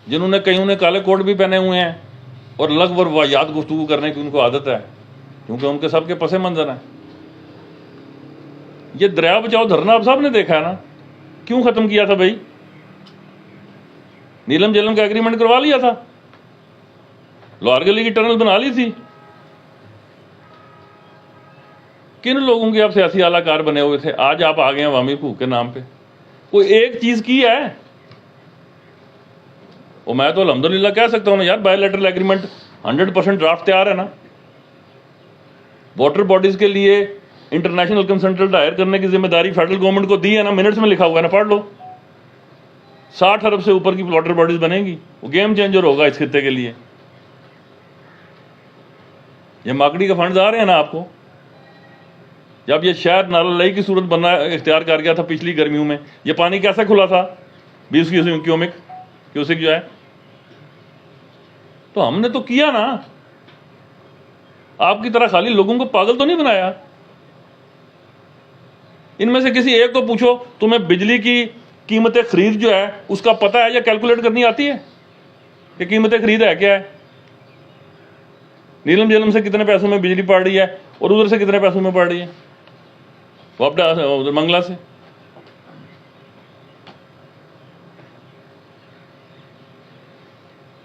جنہوں نے کئیوں نے کالے کوٹ بھی پہنے ہوئے ہیں اور لغو اور واہیات گفتگو کرنے کی ان کو عادت ہے، کیونکہ ان کے سب کے پس منظر ہیں۔ یہ دریا بچاؤ دھرنا آپ سب نے دیکھا ہے نا، کیوں ختم کیا تھا بھائی؟ نیلم جیلم کا ایگریمنٹ کروا لیا تھا، لوہار گلی کی ٹنل بنا لی تھی۔ کن لوگوں کے آپ سیاسی اعلی کار بنے ہوئے تھے؟ آج آپ آ گئے ہیں عوامی حقوق کے نام پہ، کوئی ایک چیز کی ہے؟ اور میں تو الحمدللہ کہہ سکتا ہوں نا یار، بائی لیٹرل ایگریمنٹ 100% ڈرافٹ تیار ہے نا۔ واٹر باڈیز کے لیے انٹرنیشنل کنسنٹریٹ ہائر کرنے کی ذمہ داری فیڈرل گورنمنٹ کو دی ہے نا، منٹس میں لکھا ہوا ہے نا، پڑھ لو۔ 60 ارب سے اوپر کی واٹر باڈیز بنے گی، وہ گیم چینجر ہوگا اس خطے کے لیے۔ یہ ماکڑی کا فنڈز آ رہے ہیں نا آپ کو۔ جب یہ شہر نالہ لئی کی صورت بننا اختیار کر گیا تھا پچھلی گرمیوں میں، یہ پانی کیسے کھلا تھا؟ 20 کیوسک جو ہے، تو ہم نے تو کیا نا۔ آپ کی طرح خالی لوگوں کو پاگل تو نہیں بنایا۔ ان میں سے کسی ایک کو پوچھو تمہیں بجلی کی قیمت خرید جو ہے اس کا پتہ ہے یا کیلکولیٹ کرنی آتی ہے کہ قیمت خرید ہے کیا ہے؟ نیلم جیلم سے کتنے پیسوں میں بجلی پڑ رہی ہے اور ادھر سے کتنے پیسوں میں پڑ رہی ہے، ادھر منگلہ سے۔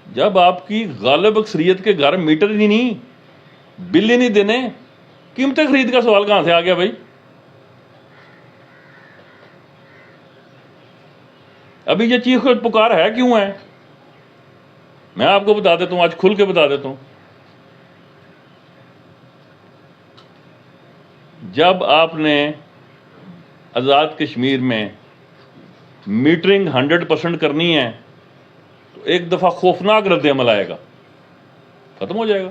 جب آپ کی غالب اکثریت کے گھر میٹر ہی نہیں، بل ہی نہیں دینے، قیمت خرید کا سوال کہاں سے آ گیا بھائی؟ ابھی یہ چیخ پکار ہے کیوں ہے؟ میں آپ کو بتا دیتا ہوں، آج کھل کے بتا دیتا ہوں۔ جب آپ نے آزاد کشمیر میں میٹرنگ 100% کرنی ہے تو ایک دفعہ خوفناک رد عمل آئے گا، ختم ہو جائے گا۔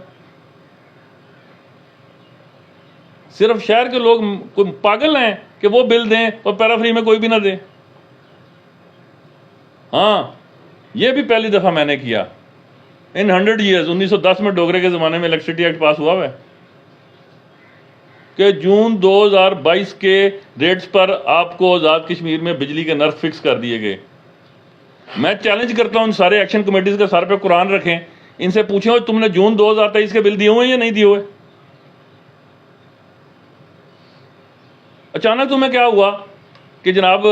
صرف شہر کے لوگ کوئی پاگل ہیں کہ وہ بل دیں اور پیرا فری میں کوئی بھی نہ دے؟ ہاں، یہ بھی پہلی دفعہ میں نے کیا ان 100 ایئرز۔ 1910 میں ڈوگرے کے زمانے میں الیکٹریسٹی ایکٹ پاس ہوا ہے کہ جون 2022 کے ریٹس پر آپ کو آزاد کشمیر میں بجلی کے نرخ فکس کر دیے گئے۔ میں چیلنج کرتا ہوں ان سارے ایکشن کمیٹیز کے سر پہ قرآن رکھیں، ان سے پوچھیں تم نے جون 2023 کے بل دیے ہوئے یا نہیں دیے ہوئے؟ اچانک تمہیں کیا ہوا کہ جناب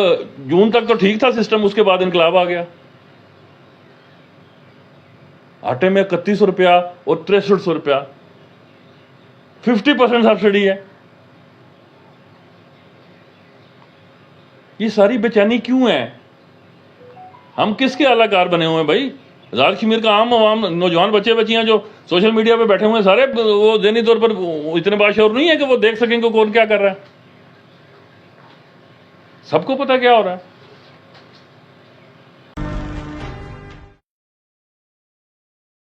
جون تک تو ٹھیک تھا سسٹم، اس کے بعد انقلاب آ گیا؟ آٹے میں 3100 روپیہ اور 6300 روپیہ 50% سبسڈی ہے۔ یہ ساری بے چینی کیوں ہے؟ ہم کس کے اعلی کار بنے ہوئے ہیں بھائی؟ آزاد کشمیر کا عام عوام، نوجوان بچے بچیاں جو سوشل میڈیا پہ بیٹھے ہوئے ہیں، سارے وہ ذہنی طور پر اتنے باشعور نہیں ہے کہ وہ دیکھ سکیں کہ کون کیا کر رہا ہے۔ سب کو پتہ کیا ہو رہا ہے۔